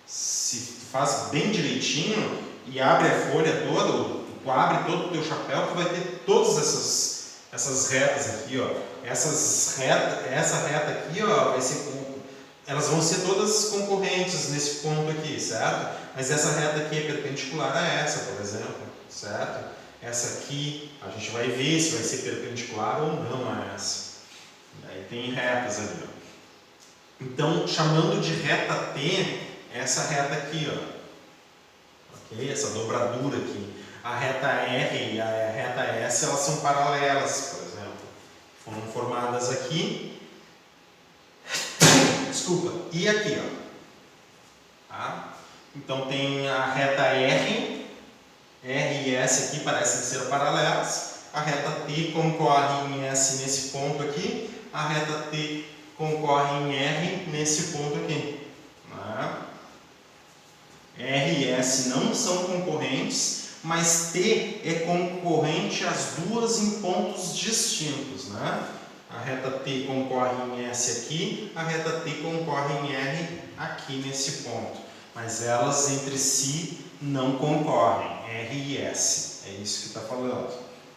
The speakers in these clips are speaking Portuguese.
se tu faz bem direitinho e abre a folha toda, tu abre todo o teu chapéu, tu vai ter todas essas retas aqui, ó. Essa reta aqui, ó, elas vão ser todas concorrentes nesse ponto aqui, certo? Mas essa reta aqui é perpendicular a essa, por exemplo, certo? Essa aqui, a gente vai ver se vai ser perpendicular ou não a essa. Aí tem retas ali, ó. Então, chamando de reta T, essa reta aqui, ó. Ok? Essa dobradura aqui. A reta R e a reta S, elas são paralelas, por exemplo. Foram formadas aqui. Desculpa. E aqui, ó. Tá? Então, tem a reta R e S aqui parecem ser paralelas. A reta T concorre em S nesse ponto aqui. A reta T concorre em R nesse ponto aqui. Né? R e S não são concorrentes, mas T é concorrente às duas em pontos distintos. Né? A reta T concorre em S aqui, a reta T concorre em R aqui nesse ponto. Mas elas entre si não concorrem, R e S. É isso que está falando.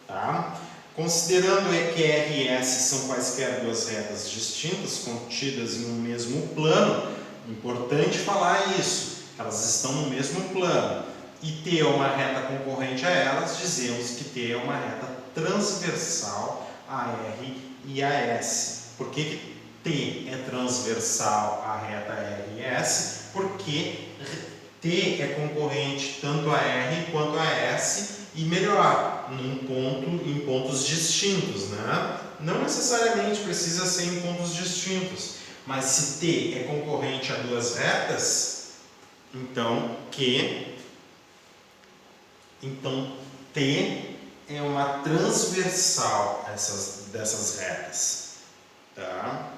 Tá? Considerando que R e S são quaisquer duas retas distintas, contidas em um mesmo plano, importante falar isso, elas estão no mesmo plano, e T é uma reta concorrente a elas, dizemos que T é uma reta transversal a R e a S. Por que T é transversal à reta R e S? Porque T é concorrente tanto a R quanto a S, e melhor, em pontos distintos, né? Não necessariamente precisa ser em pontos distintos, mas se T é concorrente a duas retas, então T é uma transversal dessas retas, tá?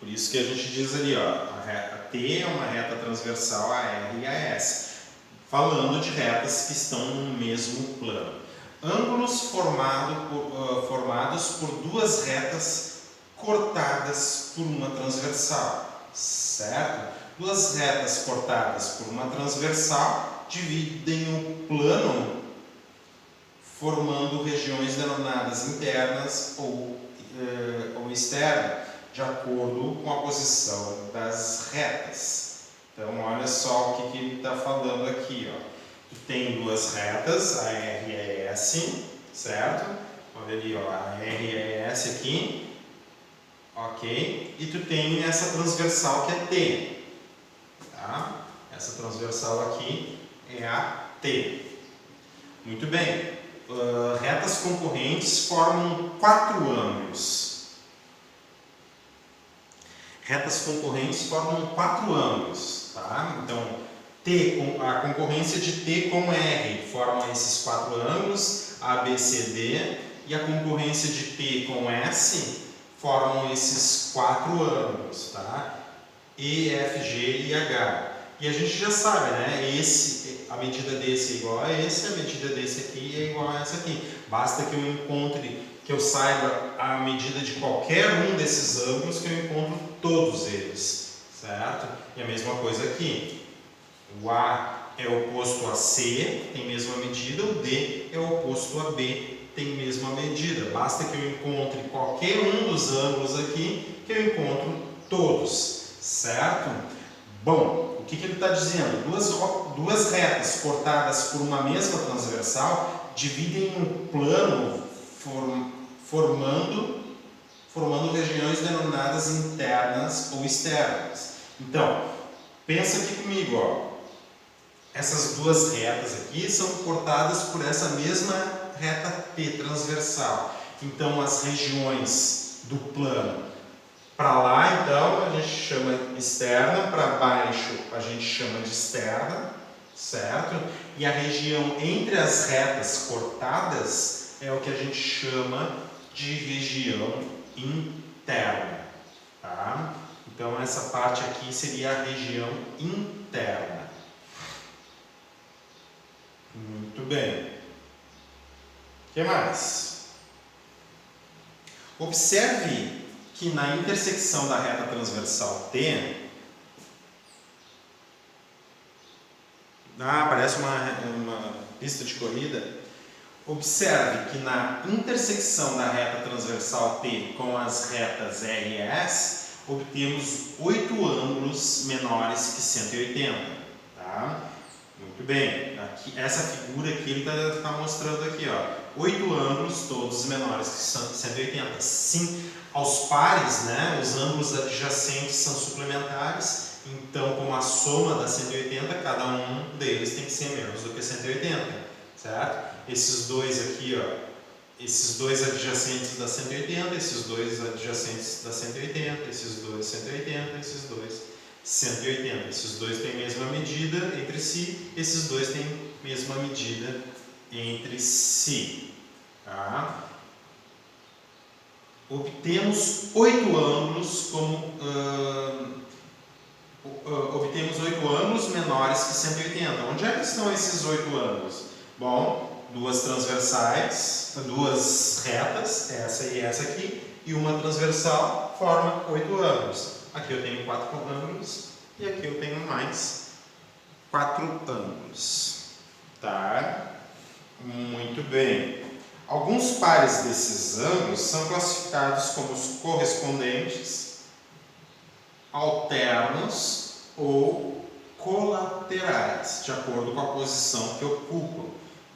Por isso que a gente diz ali, ó, a T é uma reta transversal a R e a S, falando de retas que estão no mesmo plano. Ângulos formados por duas retas cortadas por uma transversal, certo? Duas retas cortadas por uma transversal dividem o plano formando regiões denominadas internas ou externas, de acordo com a posição das retas. Então, olha só o que ele está falando aqui, ó. Tu tem duas retas, a R e a S, certo? Olha ali, ó, a R e a S aqui, ok? E tu tem essa transversal que é T, tá? Essa transversal aqui é a T. Muito bem. Retas concorrentes formam quatro ângulos. Retas concorrentes formam quatro ângulos, tá? Então, a concorrência de T com R forma esses quatro ângulos, A, B, C, D, e a concorrência de T com S formam esses quatro ângulos, tá? E, F, G e H. E a gente já sabe, né? A medida desse é igual a esse, a medida desse aqui é igual a essa aqui. Basta que eu saiba a medida de qualquer um desses ângulos, que eu encontro todos eles, certo? E a mesma coisa aqui. O A é oposto a C, tem mesma medida, o D é oposto a B, tem mesma medida. Basta que eu encontre qualquer um dos ângulos aqui, que eu encontro todos, certo? Bom, o que ele está dizendo? Duas retas cortadas por uma mesma transversal dividem um plano formando regiões denominadas internas ou externas. Então, pensa aqui comigo, ó. Essas duas retas aqui são cortadas por essa mesma reta T transversal. Então, as regiões do plano para lá, então, a gente chama externa, para baixo a gente chama de externa, certo? E a região entre as retas cortadas é o que a gente chama de região interna, tá? Então, essa parte aqui seria a região interna. Muito bem. O que mais? Observe que na intersecção da reta transversal T, parece uma pista de corrida. Observe que na intersecção da reta transversal T com as retas R e S, obtemos 8 ângulos menores que 180. Tá? Muito bem. Aqui, essa figura aqui ele está mostrando aqui, ó, 8 ângulos, todos menores que 180. Sim, aos pares, né, os ângulos adjacentes são suplementares. Então, como a soma dá 180, cada um deles tem que ser menos do que 180, certo? Esses dois aqui, ó, esses dois adjacentes dá 180, esses dois adjacentes dá 180, esses dois 180, esses dois 180. Esses dois têm a mesma medida entre si, esses dois têm a mesma medida entre si. Tá? Obtemos 8 ângulos obtemos 8 ângulos menores que 180. Onde é que estão esses 8 ângulos? Bom, duas transversais, duas retas, essa e essa aqui, e uma transversal forma 8 ângulos. Aqui eu tenho 4 ângulos e aqui eu tenho mais 4 ângulos. Tá? Muito bem. Alguns pares desses ângulos são classificados como os correspondentes, alternos ou colaterais, de acordo com a posição que ocupam.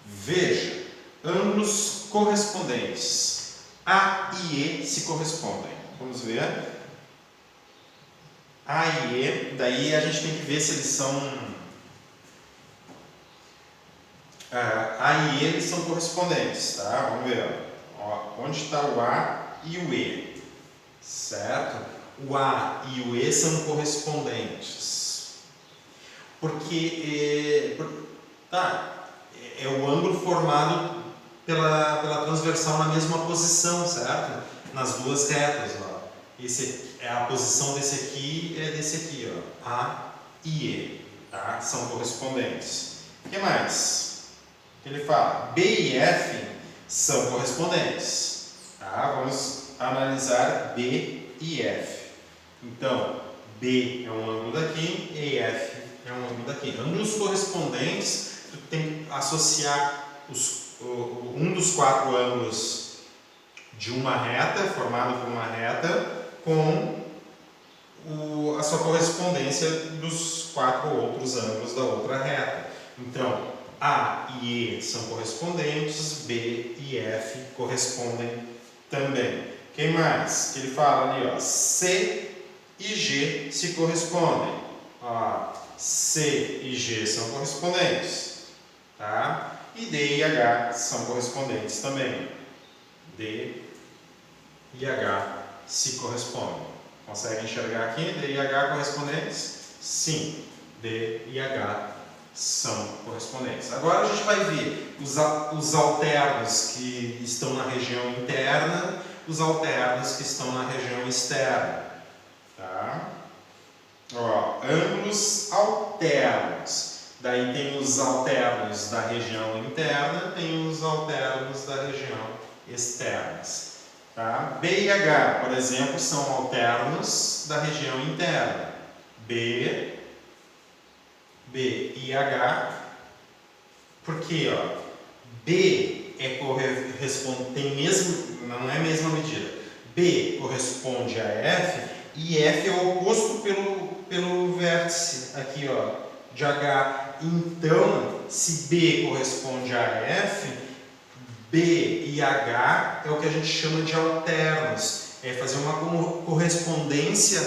Veja, ângulos correspondentes. A e E se correspondem. Vamos ver. A e E, daí a gente tem que ver se eles são... A e E eles são correspondentes, tá? Vamos ver. Ó, onde está o A e o E? Certo? O A e o E são correspondentes. Porque é o ângulo formado pela transversal na mesma posição, certo? Nas duas retas. Ó. A posição desse aqui é desse aqui, ó. A e E. Tá? São correspondentes. O que mais? Ele fala B e F são correspondentes. Tá? Vamos analisar B e F. Então, B é um ângulo daqui e F é um ângulo daqui. Ângulos correspondentes, tu tem que associar um dos 4 ângulos de uma reta, formado por uma reta, com a sua correspondência dos 4 outros ângulos da outra reta. Então, A e E são correspondentes, B e F correspondem também. Quem mais? Ele fala ali, ó, C e G se correspondem. Ó, C e G são correspondentes. Tá? E D e H são correspondentes também. D e H se correspondem. Consegue enxergar aqui? D e H correspondentes? Sim. D e H são correspondentes. Agora a gente vai ver os alternos que estão na região interna, os alternos que estão na região externa. Tá? Ó, ângulos alternos. Daí tem os alternos da região interna, tem os alternos da região externas. Tá? B e H, por exemplo, são alternos da região interna. B e H, porque ó, B não é a mesma medida. B corresponde a F e F é o oposto pelo vértice aqui, ó, de H. Então, se B corresponde a F, B e H é o que a gente chama de alternos. É fazer uma correspondência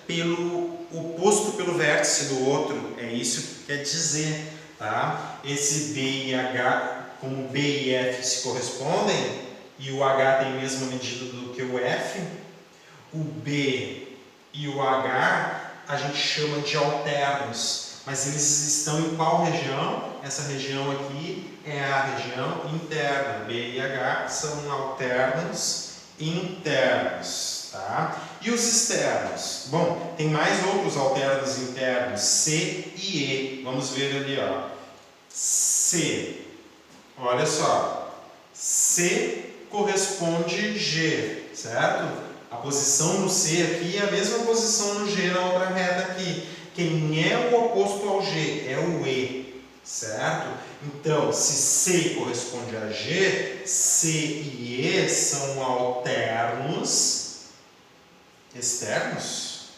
pelo oposto pelo vértice do outro. É isso que quer dizer. Tá? Esse B e H, como B e F se correspondem, e o H tem a mesma medida do que o F, o B e o H a gente chama de alternos. Mas eles estão em qual região? Essa região aqui é a região interna. B e H são alternos internos. Tá? E os externos? Bom, tem mais outros alternos internos, C e E. Vamos ver ali, ó. C. Olha só. C corresponde G, certo? A posição no C aqui é a mesma posição no G na outra reta aqui. Quem é o oposto ao G? É o E. certo? Então, se C corresponde a G, C e E são alternos externos?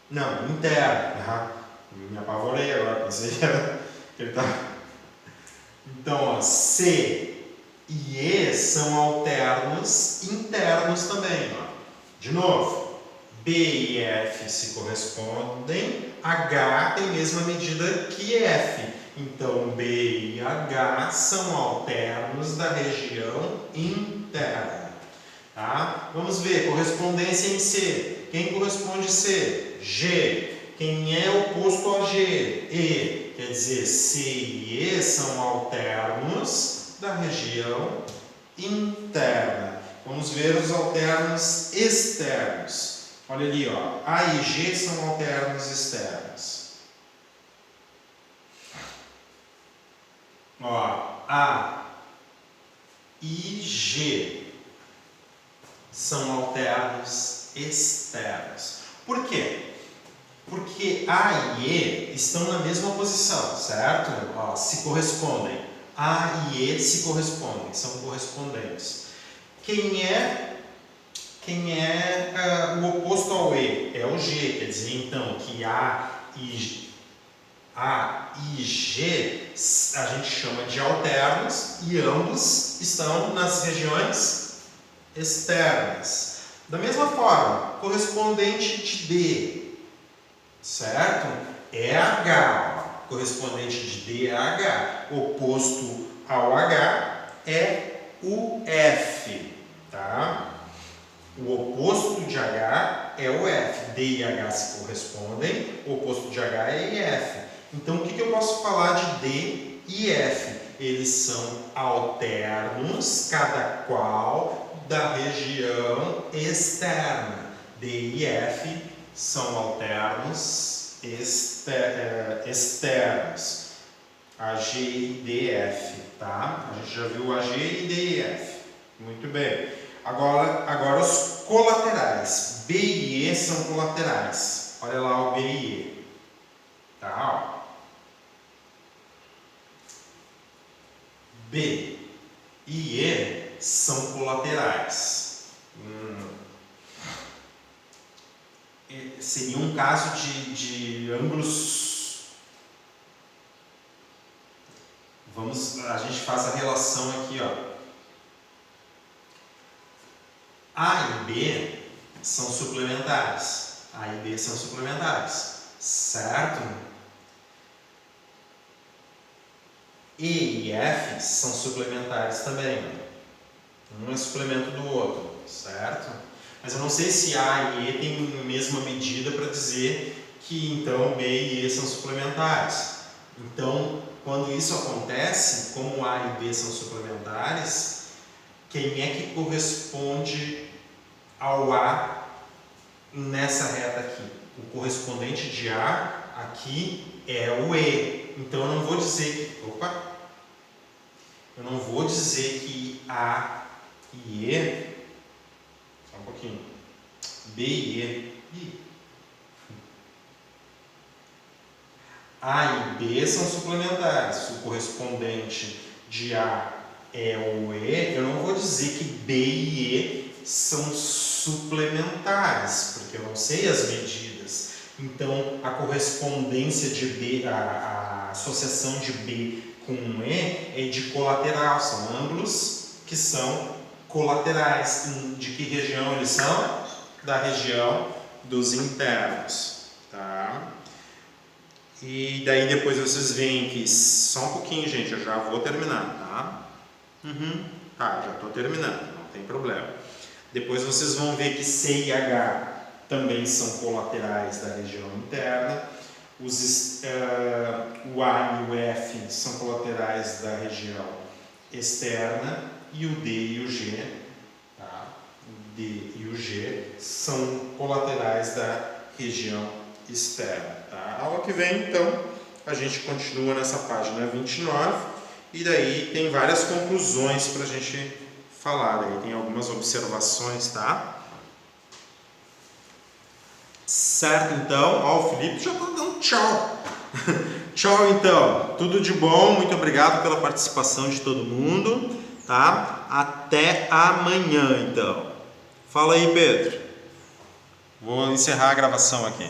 Não, interno. Me apavorei agora, pensei que ele tá... Então, ó, C e E são alternos internos também. Ó. De novo, B e F se correspondem, H tem a mesma medida que F. Então, B e H são alternos da região interna. Tá? Vamos ver, correspondência em C. Quem corresponde C? G. Quem é oposto a G? E. Quer dizer, C e E são alternos da região interna. Vamos ver os alternos externos. Olha ali, ó. A e G são alternos externos. Ó, A e G são alternos externos. Por quê? Porque A e E estão na mesma posição, certo? Ó, se correspondem. A e E se correspondem, são correspondentes. Quem é o oposto ao E? É o G, quer dizer então que A e G a gente chama de alternos e ambos estão nas regiões externas. Da mesma forma, correspondente de D, certo? É H, ó. Correspondente de D é H. Oposto ao H é o F, tá? O oposto de H é o F. D e H se correspondem, o oposto de H é F. Então, o que eu posso falar de D e F? Eles são alternos, cada qual da região externa. D e F são alternos externos. AG e DF, tá? A gente já viu AG e DF. Muito bem. Agora os colaterais. B e E são colaterais. Olha lá o B e E. Tá? Ó. B e E são colaterais. Seria um caso de ângulos. A gente faz a relação aqui, ó. A e B são suplementares. A e B são suplementares, certo? E e F são suplementares também. Um é suplemento do outro, certo? Mas eu não sei se A e E têm a mesma medida para dizer que então B e E são suplementares. Então, quando isso acontece, como A e B são suplementares, quem é que corresponde ao A nessa reta aqui? O correspondente de A aqui é o E. Então eu não vou dizer que... Eu não vou dizer que A e E... Só um pouquinho. B e E... A e B são suplementares. O correspondente de A é o E. Eu não vou dizer que B e E são suplementares, porque eu não sei as medidas. Então, a correspondência de B, a associação de B com E é de colateral. São ângulos que são colaterais. De que região eles são? Da região dos internos. Tá? E daí depois vocês veem que... Só um pouquinho, gente, eu já vou terminar, tá? Tá, já estou terminando, não tem problema. Depois vocês vão ver que C e H também são colaterais da região interna. O A e o F são colaterais da região externa. E o D e o G, tá? O D e o G são colaterais da região externa. Tá? A aula que vem, então, a gente continua nessa página 29 e daí tem várias conclusões para a gente falar. Daí tem algumas observações, tá? Certo, então. Ó, o Felipe já está dando tchau. Tchau, então. Tudo de bom. Muito obrigado pela participação de todo mundo, tá? Até amanhã, então. Fala aí, Pedro. Vou encerrar a gravação aqui.